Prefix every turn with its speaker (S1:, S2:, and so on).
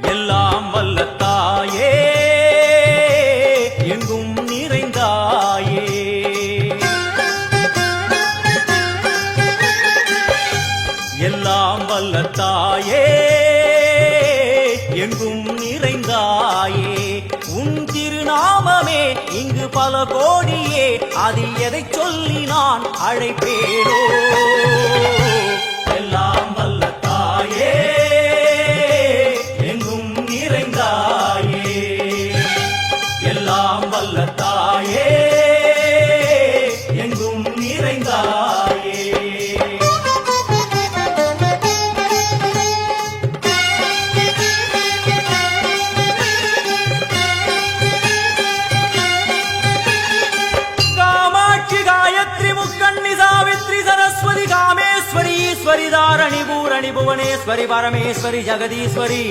S1: எல்லாம் வல்ல தாயே எங்கும் நிறைந்தாயே, எல்லாம் வல்ல தாயே எங்கும் நிறைந்தாயே. உன் திருநாமமே இங்கு பல கோடியே, அதில் எதை சொல்லி நான் அழைப்பேனோ. எல்லாம் வல்ல தாயே எங்கும் நிறைந்தாயே, எல்லாம் வல்ல தாயே எங்கும் நிறைந்தாயே. कामेश्वरी ईश्वरी दारणी भूरणी भुवनेश्वरी परमेश्वरी जगदीश्वरी